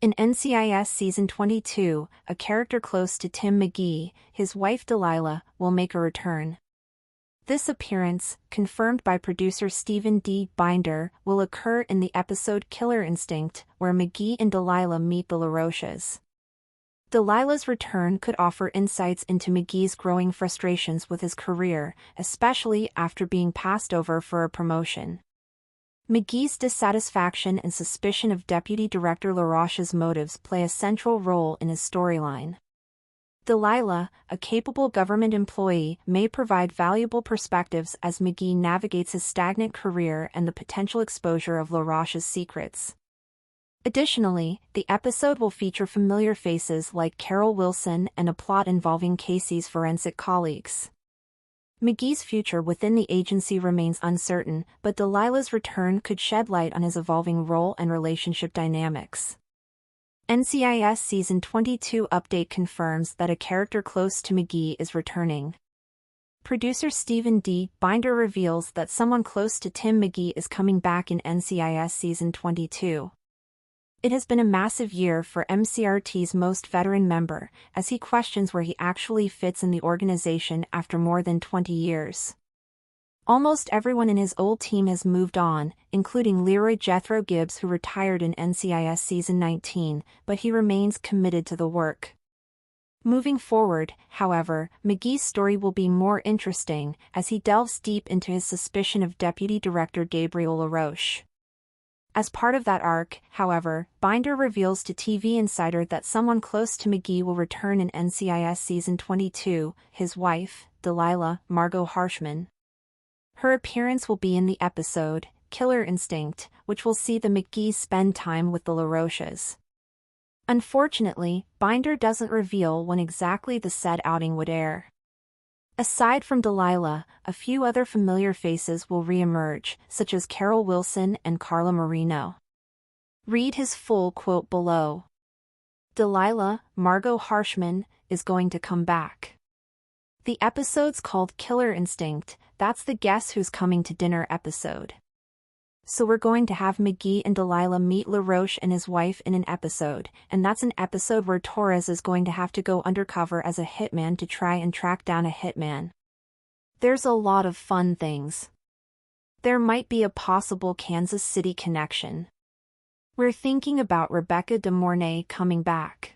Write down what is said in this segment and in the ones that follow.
In NCIS Season 22, a character close to Tim McGee, his wife Delilah, will make a return. This appearance, confirmed by producer Stephen D. Binder, will occur in the episode Killer Instinct, where McGee and Delilah meet the LaRoches. Delilah's return could offer insights into McGee's growing frustrations with his career, especially after being passed over for a promotion. McGee's dissatisfaction and suspicion of Deputy Director LaRoche's motives play a central role in his storyline. Delilah, a capable government employee, may provide valuable perspectives as McGee navigates his stagnant career and the potential exposure of LaRoche's secrets. Additionally, the episode will feature familiar faces like Carol Wilson and a plot involving Casey's forensic colleagues. McGee's future within the agency remains uncertain, but Delilah's return could shed light on his evolving role and relationship dynamics. NCIS Season 22 update confirms that a character close to McGee is returning. Producer Stephen D. Binder reveals that someone close to Tim McGee is coming back in NCIS Season 22. It has been a massive year for MCRT's most veteran member, as he questions where he actually fits in the organization after more than 20 years. Almost everyone in his old team has moved on, including Leroy Jethro Gibbs, who retired in NCIS Season 19, but he remains committed to the work. Moving forward, however, McGee's story will be more interesting, as he delves deep into his suspicion of Deputy Director Gabriel LaRoche. As part of that arc, however, Binder reveals to TV Insider that someone close to McGee will return in NCIS Season 22, his wife, Delilah Margot Harshman. Her appearance will be in the episode, Killer Instinct, which will see the McGees spend time with the LaRoches. Unfortunately, Binder doesn't reveal when exactly the said outing would air. Aside from Delilah, a few other familiar faces will re-emerge, such as Carol Wilson and Carla Marino. Read his full quote below. Delilah, Margot Harshman, is going to come back. The episode's called Killer Instinct, that's the Guess Who's Coming to Dinner episode. So we're going to have McGee and Delilah meet LaRoche and his wife in an episode, and that's an episode where Torres is going to have to go undercover as a hitman to try and track down a hitman. There's a lot of fun things. There might be a possible Kansas City connection. We're thinking about Rebecca De Mornay coming back.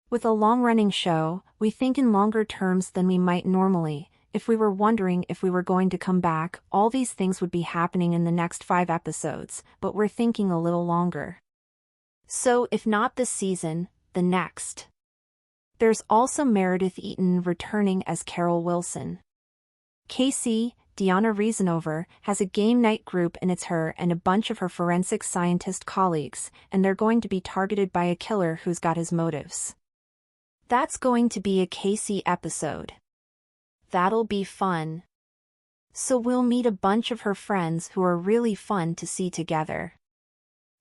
With a long-running show, we think in longer terms than we might normally. If we were wondering if we were going to come back, all these things would be happening in the next 5 episodes, but we're thinking a little longer. So if not this season, the next. There's also Meredith Eaton returning as Carol Wilson. Casey, Deanna Reasonover, has a game night group, and it's her and a bunch of her forensic scientist colleagues, and they're going to be targeted by a killer who's got his motives. That's going to be a Casey episode. That'll be fun. So we'll meet a bunch of her friends who are really fun to see together.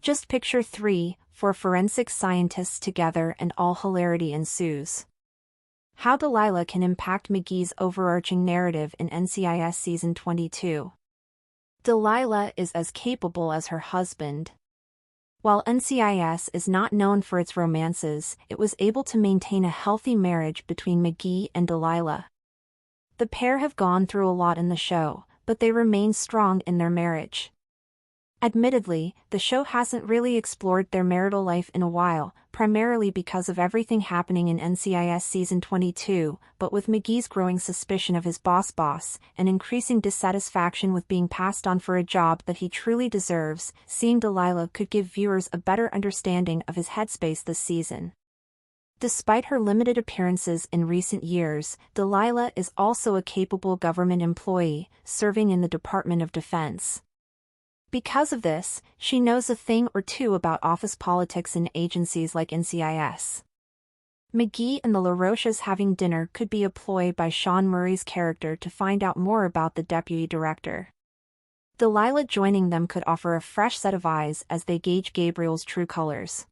Just picture 3-4 forensic scientists together and all hilarity ensues. How Delilah can impact McGee's overarching narrative in NCIS Season 22. Delilah is as capable as her husband. While NCIS is not known for its romances, it was able to maintain a healthy marriage between McGee and Delilah. The pair have gone through a lot in the show, but they remain strong in their marriage. Admittedly, the show hasn't really explored their marital life in a while, primarily because of everything happening in NCIS Season 22, but with McGee's growing suspicion of his boss and increasing dissatisfaction with being passed on for a job that he truly deserves, seeing Delilah could give viewers a better understanding of his headspace this season. Despite her limited appearances in recent years, Delilah is also a capable government employee, serving in the Department of Defense. Because of this, she knows a thing or two about office politics in agencies like NCIS. McGee and the LaRoches having dinner could be a ploy by Sean Murray's character to find out more about the deputy director. Delilah joining them could offer a fresh set of eyes as they gauge Gabriel's true colors.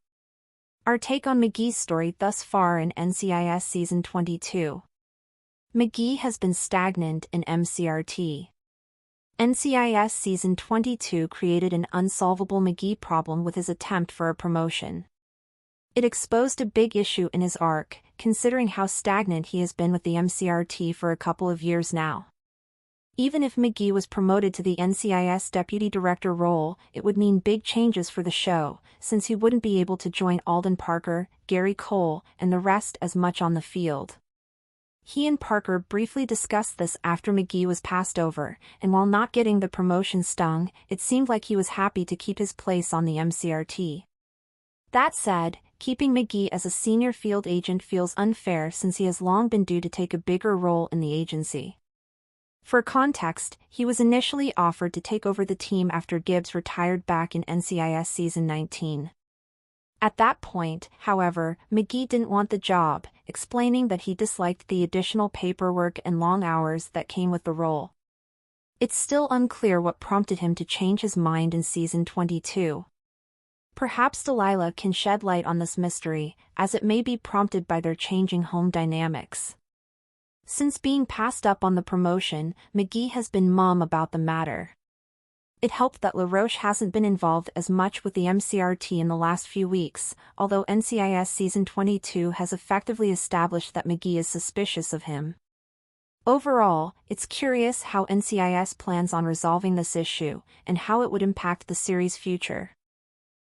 Our take on McGee's story thus far in NCIS Season 22. McGee has been stagnant in MCRT. NCIS Season 22 created an unsolvable McGee problem with his attempt for a promotion. It exposed a big issue in his arc, considering how stagnant he has been with the MCRT for a couple of years now. Even if McGee was promoted to the NCIS deputy director role, it would mean big changes for the show, since he wouldn't be able to join Alden Parker, Gary Cole, and the rest as much on the field. He and Parker briefly discussed this after McGee was passed over, and while not getting the promotion stung, it seemed like he was happy to keep his place on the MCRT. That said, keeping McGee as a senior field agent feels unfair since he has long been due to take a bigger role in the agency. For context, he was initially offered to take over the team after Gibbs retired back in NCIS Season 19. At that point, however, McGee didn't want the job, explaining that he disliked the additional paperwork and long hours that came with the role. It's still unclear what prompted him to change his mind in Season 22. Perhaps Delilah can shed light on this mystery, as it may be prompted by their changing home dynamics. Since being passed up on the promotion, McGee has been mum about the matter. It helped that LaRoche hasn't been involved as much with the MCRT in the last few weeks, although NCIS Season 22 has effectively established that McGee is suspicious of him. Overall, it's curious how NCIS plans on resolving this issue, and how it would impact the series' future.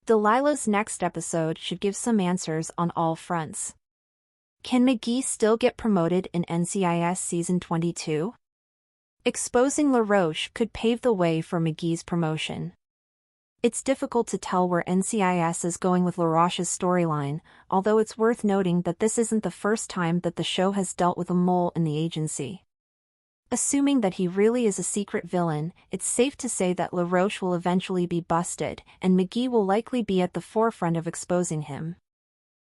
Delilah's next episode should give some answers on all fronts. Can McGee still get promoted in NCIS Season 22? Exposing LaRoche could pave the way for McGee's promotion. It's difficult to tell where NCIS is going with LaRoche's storyline, although it's worth noting that this isn't the first time that the show has dealt with a mole in the agency. Assuming that he really is a secret villain, it's safe to say that LaRoche will eventually be busted, and McGee will likely be at the forefront of exposing him.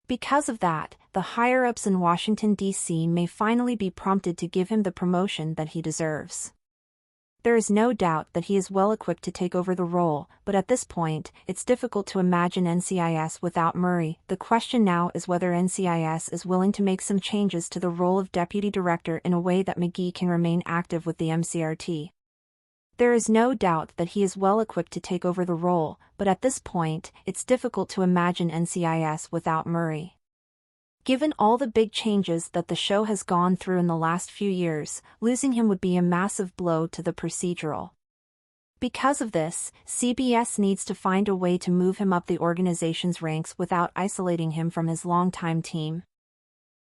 Because of that, the higher-ups in Washington, D.C. may finally be prompted to give him the promotion that he deserves. There is no doubt that he is well equipped to take over the role, but at this point, it's difficult to imagine NCIS without Murray. The question now is whether NCIS is willing to make some changes to the role of deputy director in a way that McGee can remain active with the MCRT. There is no doubt that he is well equipped to take over the role, but at this point, it's difficult to imagine NCIS without Murray. Given all the big changes that the show has gone through in the last few years, losing him would be a massive blow to the procedural. Because of this, CBS needs to find a way to move him up the organization's ranks without isolating him from his longtime team.